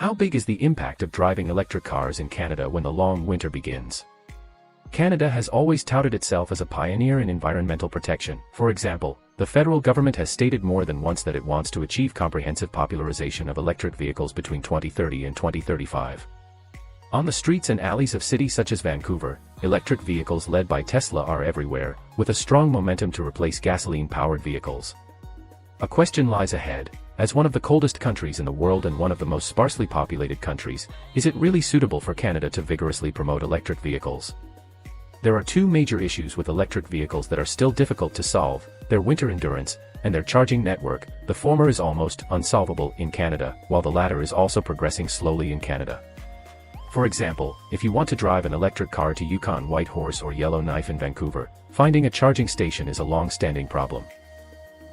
How big is the impact of driving electric cars in Canada when the long winter begins? Canada has always touted itself as a pioneer in environmental protection. For example, the federal government has stated more than once that it wants to achieve comprehensive popularization of electric vehicles between 2030 and 2035. On the streets and alleys of cities such as Vancouver, electric vehicles led by Tesla are everywhere, with a strong momentum to replace gasoline-powered vehicles. A question lies ahead. As one of the coldest countries in the world and one of the most sparsely populated countries, is it really suitable for Canada to vigorously promote electric vehicles? There are two major issues with electric vehicles that are still difficult to solve: their winter endurance, and their charging network. The former is almost unsolvable in Canada, while the latter is also progressing slowly in Canada. For example, if you want to drive an electric car to Yukon Whitehorse or Yellowknife in Vancouver, finding a charging station is a long-standing problem.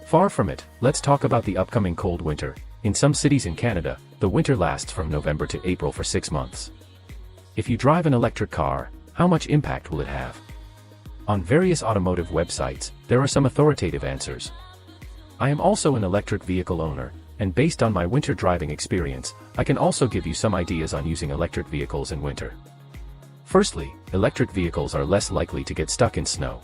Far from it, let's talk about the upcoming cold winter. In some cities in Canada, the winter lasts from November to April for 6 months. If you drive an electric car, how much impact will it have? On various automotive websites, there are some authoritative answers. I am also an electric vehicle owner, and based on my winter driving experience, I can also give you some ideas on using electric vehicles in winter. Firstly, electric vehicles are less likely to get stuck in snow.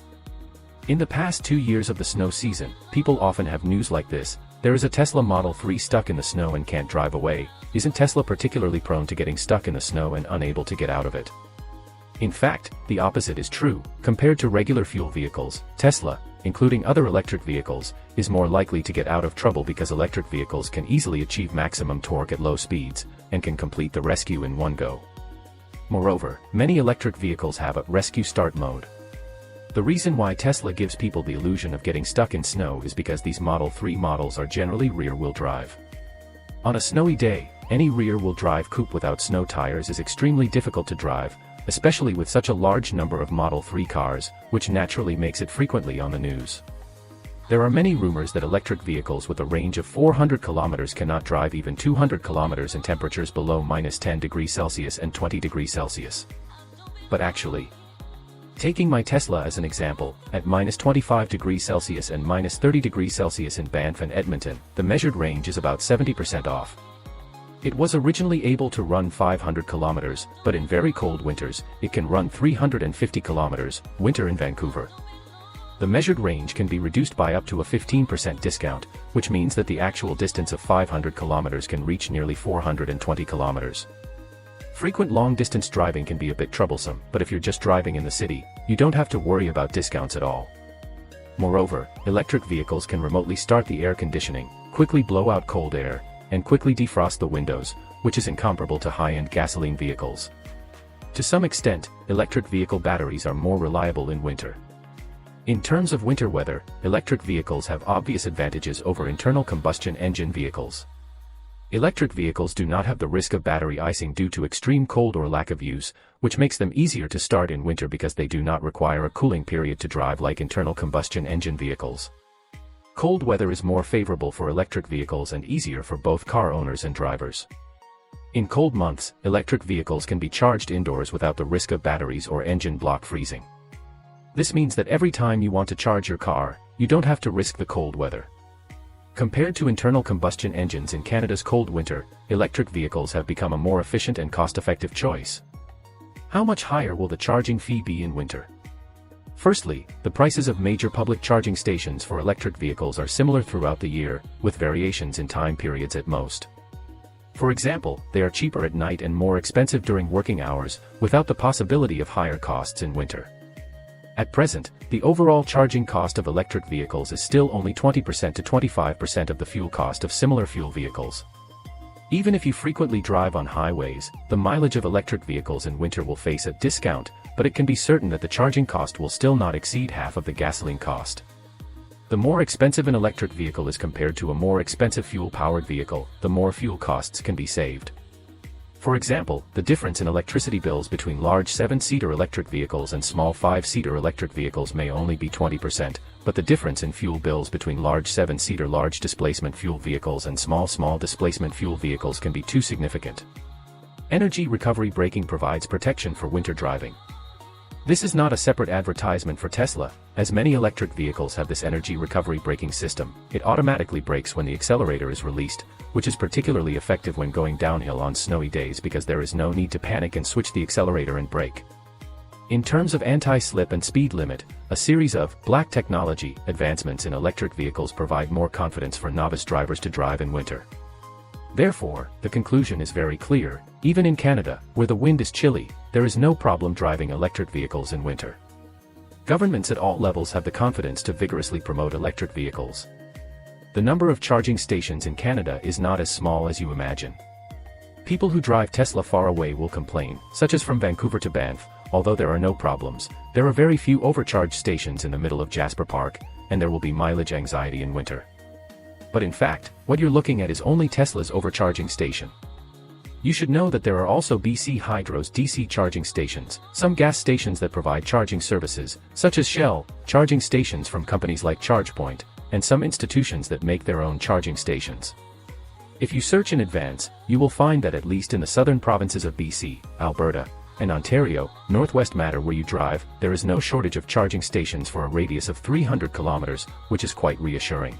In the past 2 years of the snow season, people often have news like this: there is a Tesla Model 3 stuck in the snow and can't drive away. Isn't Tesla particularly prone to getting stuck in the snow and unable to get out of it? In fact, the opposite is true. Compared to regular fuel vehicles, Tesla, including other electric vehicles, is more likely to get out of trouble because electric vehicles can easily achieve maximum torque at low speeds, and can complete the rescue in one go. Moreover, many electric vehicles have a rescue start mode. The reason why Tesla gives people the illusion of getting stuck in snow is because these Model 3 models are generally rear-wheel drive. On a snowy day, any rear-wheel drive coupe without snow tires is extremely difficult to drive, especially with such a large number of Model 3 cars, which naturally makes it frequently on the news. There are many rumors that electric vehicles with a range of 400 kilometers cannot drive even 200 kilometers in temperatures below -10 degrees Celsius and 20 degrees Celsius. But actually, taking my Tesla as an example, at -25 degrees Celsius and -30 degrees Celsius in Banff and Edmonton, the measured range is about 70% off. It was originally able to run 500 kilometers, but in very cold winters, it can run 350 kilometers, winter in Vancouver. The measured range can be reduced by up to a 15% discount, which means that the actual distance of 500 kilometers can reach nearly 420 kilometers. Frequent long-distance driving can be a bit troublesome, but if you're just driving in the city, you don't have to worry about discounts at all. Moreover, electric vehicles can remotely start the air conditioning, quickly blow out cold air, and quickly defrost the windows, which is incomparable to high-end gasoline vehicles. To some extent, electric vehicle batteries are more reliable in winter. In terms of winter weather, electric vehicles have obvious advantages over internal combustion engine vehicles. Electric vehicles do not have the risk of battery icing due to extreme cold or lack of use, which makes them easier to start in winter because they do not require a cooling period to drive like internal combustion engine vehicles. Cold weather is more favorable for electric vehicles and easier for both car owners and drivers. In cold months, electric vehicles can be charged indoors without the risk of batteries or engine block freezing. This means that every time you want to charge your car, you don't have to risk the cold weather. Compared to internal combustion engines in Canada's cold winter, electric vehicles have become a more efficient and cost-effective choice. How much higher will the charging fee be in winter? Firstly, the prices of major public charging stations for electric vehicles are similar throughout the year, with variations in time periods at most. For example, they are cheaper at night and more expensive during working hours, without the possibility of higher costs in winter. At present, the overall charging cost of electric vehicles is still only 20% to 25% of the fuel cost of similar fuel vehicles. Even if you frequently drive on highways, the mileage of electric vehicles in winter will face a discount, but it can be certain that the charging cost will still not exceed half of the gasoline cost. The more expensive an electric vehicle is compared to a more expensive fuel-powered vehicle, the more fuel costs can be saved. For example, the difference in electricity bills between large 7-seater electric vehicles and small 5-seater electric vehicles may only be 20%, but the difference in fuel bills between large 7-seater large displacement fuel vehicles and small displacement fuel vehicles can be too significant. Energy recovery braking provides protection for winter driving. This is not a separate advertisement for Tesla, as many electric vehicles have this energy recovery braking system. It automatically brakes when the accelerator is released, which is particularly effective when going downhill on snowy days because there is no need to panic and switch the accelerator and brake. In terms of anti-slip and speed limit, a series of black technology advancements in electric vehicles provide more confidence for novice drivers to drive in winter. Therefore, the conclusion is very clear: even in Canada, where the wind is chilly, there is no problem driving electric vehicles in winter. Governments at all levels have the confidence to vigorously promote electric vehicles. The number of charging stations in Canada is not as small as you imagine. People who drive Tesla far away will complain, such as from Vancouver to Banff. Although there are no problems, there are very few overcharged stations in the middle of Jasper Park, and there will be mileage anxiety in winter. But in fact, what you're looking at is only Tesla's overcharging station. You should know that there are also BC Hydro's DC charging stations, some gas stations that provide charging services, such as Shell, charging stations from companies like ChargePoint, and some institutions that make their own charging stations. If you search in advance, you will find that at least in the southern provinces of BC, Alberta, and Ontario, Northwest matter where you drive, there is no shortage of charging stations for a radius of 300 kilometers, which is quite reassuring.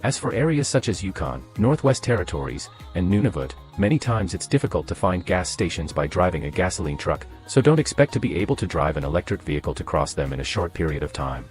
As for areas such as Yukon, Northwest Territories, and Nunavut, many times it's difficult to find gas stations by driving a gasoline truck, so don't expect to be able to drive an electric vehicle to cross them in a short period of time.